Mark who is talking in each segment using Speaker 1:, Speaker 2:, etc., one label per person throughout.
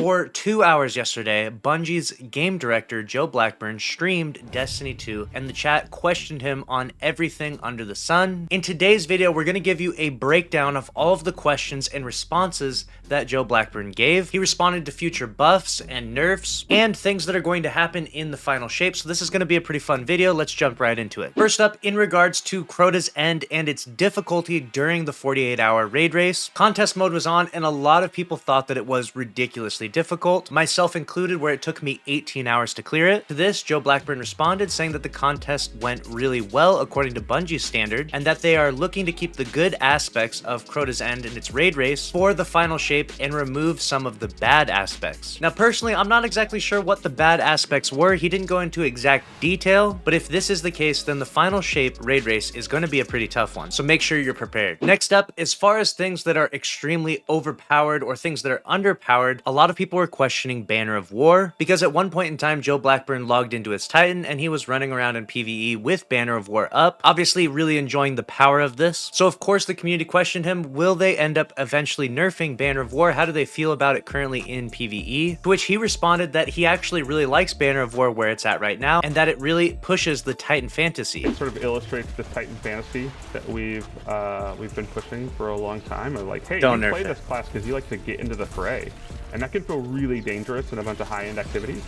Speaker 1: For 2 hours yesterday, Bungie's game director Joe Blackburn streamed Destiny 2 and the chat questioned him on everything under the sun. In today's video, we're going to give you a breakdown of all of the questions and responses that Joe Blackburn gave. He responded to future buffs and nerfs and things that are going to happen in the final shape, so this is going to be a pretty fun video. Let's jump right into it. First up, in regards to Crota's End and its difficulty during the 48-hour raid race, contest mode was on and a lot of people thought that it was ridiculously difficult, myself included, where it took me 18 hours to clear it. To this, Joe Blackburn responded saying that the contest went really well according to Bungie's standard, and that they are looking to keep the good aspects of Crota's End and its raid race for the final shape and remove some of the bad aspects. Now personally, I'm not exactly sure what the bad aspects were. He didn't go into exact detail, but if this is the case, then the final shape raid race is going to be a pretty tough one, so make sure you're prepared. Next up, as far as things that are extremely overpowered or things that are underpowered, a lot of people were questioning Banner of War, because at one point in time, Joe Blackburn logged into his Titan and he was running around in PvE with Banner of War up, obviously really enjoying the power of this. So of course the community questioned him, will they end up eventually nerfing Banner of War? How do they feel about it currently in PvE? To which he responded that he actually really likes Banner of War where it's at right now, and that it really pushes the Titan fantasy.
Speaker 2: It sort of illustrates the Titan fantasy that we've been pushing for a long time. Of like, hey, you play this class because you like to get into the fray, and that can feel really dangerous in a bunch of high-end activities.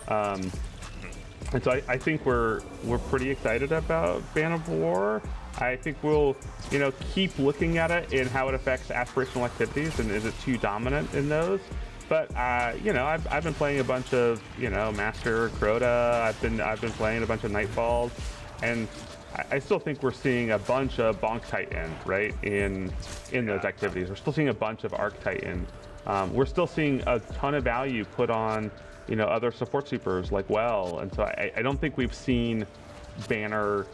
Speaker 2: And so I think we're pretty excited about Banner of War. I think we'll, keep looking at it and how it affects aspirational activities, and is it too dominant in those? But I've been playing a bunch of Master Crota. I've been playing a bunch of Nightfalls, and I still think we're seeing a bunch of Bonk Titan, right, in those activities. We're still seeing a bunch of Arc Titan. We're still seeing a ton of value put on other support supers like Well, and so I don't think we've seen Banner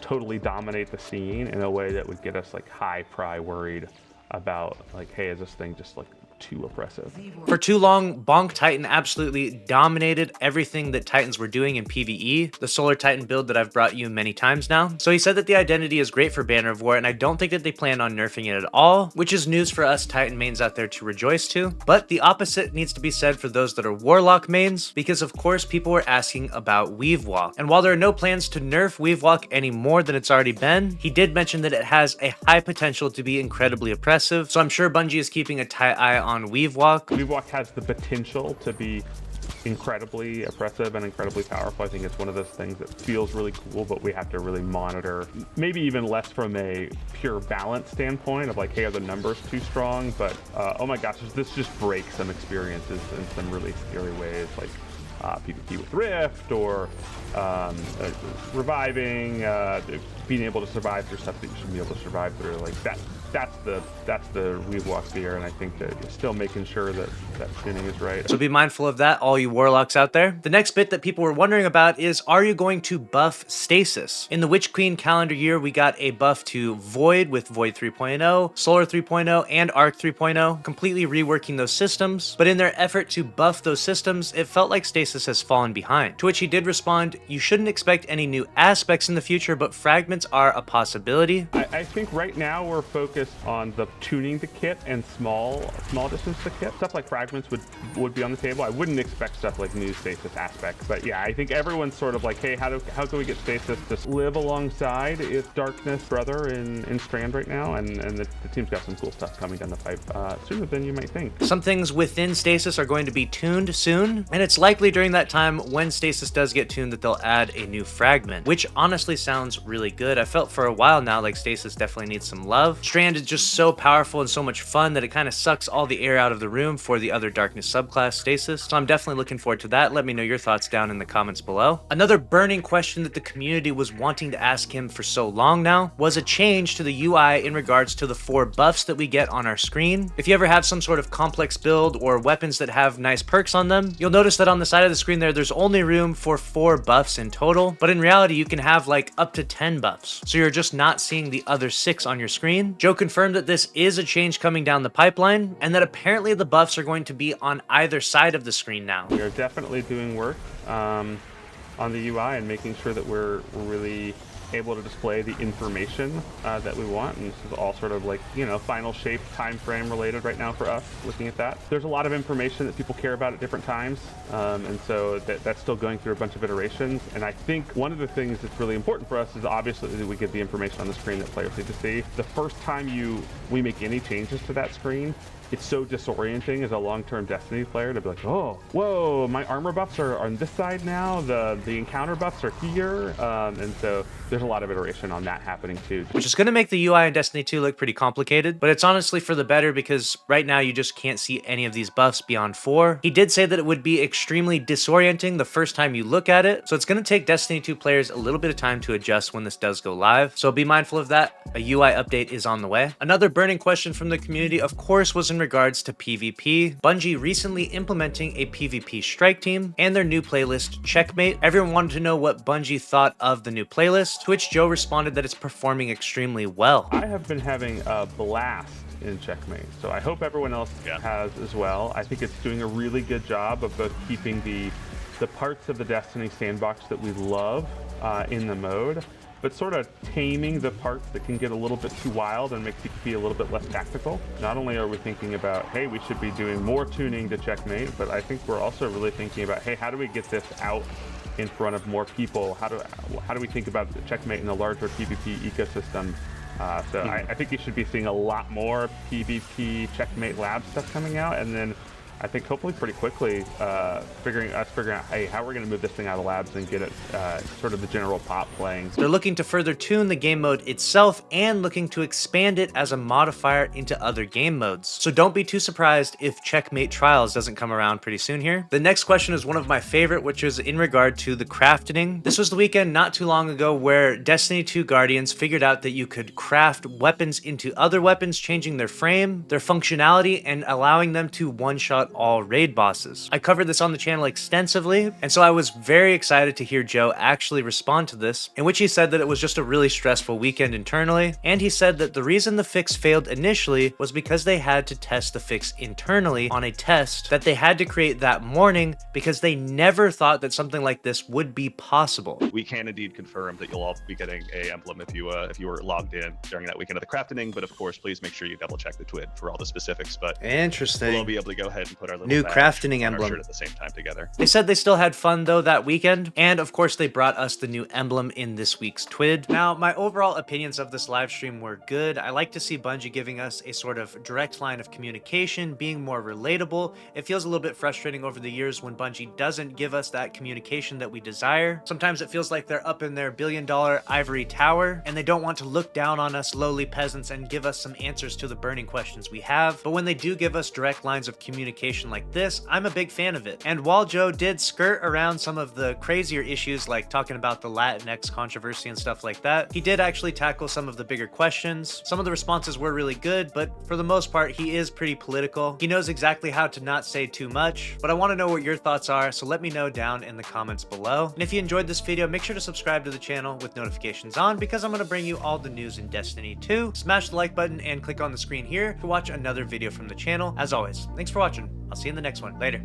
Speaker 2: totally dominate the scene in a way that would get us like high pry worried about like, hey, is this thing just like too oppressive?
Speaker 1: For too long, Bonk Titan absolutely dominated everything that Titans were doing in PvE, the Solar Titan build that I've brought you many times now. So he said that the identity is great for Banner of War, and I don't think that they plan on nerfing it at all, which is news for us Titan mains out there to rejoice to. But the opposite needs to be said for those that are Warlock mains, because of course people were asking about Weave Walk. And while there are no plans to nerf Weave Walk any more than it's already been, he did mention that it has a high potential to be incredibly oppressive, so I'm sure Bungie is keeping a tight eye on Weave Walk.
Speaker 2: Weave Walk has the potential to be incredibly oppressive and incredibly powerful. I think it's one of those things that feels really cool, but we have to really monitor, maybe even less from a pure balance standpoint of like, hey, are the numbers too strong? But oh my gosh, this just breaks some experiences in some really scary ways, like PvP with Rift, or reviving, being able to survive through stuff that you shouldn't be able to survive through. Like that's the Weave Walk fear, and I think that you're still making sure that tuning is right.
Speaker 1: So be mindful of that, all you Warlocks out there. The next bit that people were wondering about is, are you going to buff Stasis? In the Witch Queen calendar year, we got a buff to Void with Void 3.0, Solar 3.0, and Arc 3.0, completely reworking those systems. But in their effort to buff those systems, it felt like Stasis has fallen behind. To which he did respond, you shouldn't expect any new aspects in the future, but fragments are a possibility.
Speaker 2: I think right now we're focused on the tuning the kit and small distance to kit. Stuff like fragments would be on the table. I wouldn't expect stuff like new Stasis aspects, but yeah, I think everyone's sort of like, hey, how can we get Stasis to live alongside its darkness brother in Strand right now? And the team's got some cool stuff coming down the pipe sooner than you might think.
Speaker 1: Some things within Stasis are going to be tuned soon, and it's likely during that time when Stasis does get tuned that they'll add a new fragment, which honestly sounds really good. I felt for a while now like Stasis definitely needs some love. Strand is just so powerful and so much fun that it kind of sucks all the air out of the room for the other darkness subclass Stasis, so I'm definitely looking forward to that. Let me know your thoughts down in the comments below. Another burning question that the community was wanting to ask him for so long now was a change to the UI in regards to the 4 buffs that we get on our screen. If you ever have some sort of complex build or weapons that have nice perks on them, you'll notice that on the side of the screen there's only room for 4 buffs in total, but in reality you can have like up to 10 buffs, so you're just not seeing the other 6 on your screen. Joe confirmed that this is a change coming down the pipeline, and that apparently the buffs are going to be on either side of the screen now.
Speaker 2: We are definitely doing work on the UI and making sure that we're really able to display the information that we want. And this is all sort of like, you know, final shape time frame related right now for us, looking at that. There's a lot of information that people care about at different times. And so that's still going through a bunch of iterations. And I think one of the things that's really important for us is obviously that we get the information on the screen that players need to see. The first time we make any changes to that screen, it's so disorienting as a long-term Destiny player to be like, oh, whoa, my armor buffs are on this side now, the encounter buffs are here, and so there's a lot of iteration on that happening too.
Speaker 1: Which is going to make the UI in Destiny 2 look pretty complicated, but it's honestly for the better because right now you just can't see any of these buffs beyond 4. He did say that it would be extremely disorienting the first time you look at it, so it's going to take Destiny 2 players a little bit of time to adjust when this does go live, so be mindful of that. A UI update is on the way. Another burning question from the community, of course, was in regards to PvP. Bungie recently implementing a PvP strike team and their new playlist Checkmate. Everyone wanted to know what Bungie thought of the new playlist, to which Joe responded that it's performing extremely well.
Speaker 2: I have been having a blast in Checkmate, so I hope everyone else has as well. I think it's doing a really good job of both keeping the parts of the Destiny sandbox that we love in the mode, but sort of taming the parts that can get a little bit too wild and make PvP a little bit less tactical. Not only are we thinking about, hey, we should be doing more tuning to Checkmate, but I think we're also really thinking about, hey, how do we get this out in front of more people? How do we think about Checkmate in a larger PvP ecosystem? I think you should be seeing a lot more PvP Checkmate lab stuff coming out, and then I think hopefully pretty quickly figuring out, hey, how we're going to move this thing out of labs and get it sort of the general pop playing.
Speaker 1: They're looking to further tune the game mode itself and looking to expand it as a modifier into other game modes. So don't be too surprised if Checkmate Trials doesn't come around pretty soon here. The next question is one of my favorite, which is in regard to the crafting. This was the weekend not too long ago where Destiny 2 Guardians figured out that you could craft weapons into other weapons, changing their frame, their functionality, and allowing them to one-shot all raid bosses. I covered this on the channel extensively, and so I was very excited to hear Joe actually respond to this, in which he said that it was just a really stressful weekend internally, and he said that the reason the fix failed initially was because they had to test the fix internally on a test that they had to create that morning because they never thought that something like this would be possible.
Speaker 3: We can indeed confirm that you'll all be getting a emblem if you were logged in during that weekend of the crafting, but of course, please make sure you double check the twid for all the specifics. But
Speaker 1: interesting.
Speaker 3: We'll be able to go ahead and put our little
Speaker 1: new crafting emblem
Speaker 3: at the same time together.
Speaker 1: They said they still had fun though that weekend, and of course they brought us the new emblem in this week's twid. Now, my overall opinions of this live stream were good. I like to see Bungie giving us a sort of direct line of communication, being more relatable. It feels a little bit frustrating over the years when Bungie doesn't give us that communication that we desire. Sometimes it feels like they're up in their billion-dollar ivory tower and they don't want to look down on us lowly peasants and give us some answers to the burning questions we have. But when they do give us direct lines of communication like this, I'm a big fan of it. And while Joe did skirt around some of the crazier issues like talking about the Latinx controversy and stuff like that, he did actually tackle some of the bigger questions. Some of the responses were really good, but for the most part, he is pretty political. He knows exactly how to not say too much, but I want to know what your thoughts are, so let me know down in the comments below. And if you enjoyed this video, make sure to subscribe to the channel with notifications on because I'm going to bring you all the news in Destiny 2. Smash the like button and click on the screen here to watch another video from the channel. As always, thanks for watching. I'll see you in the next one. Later.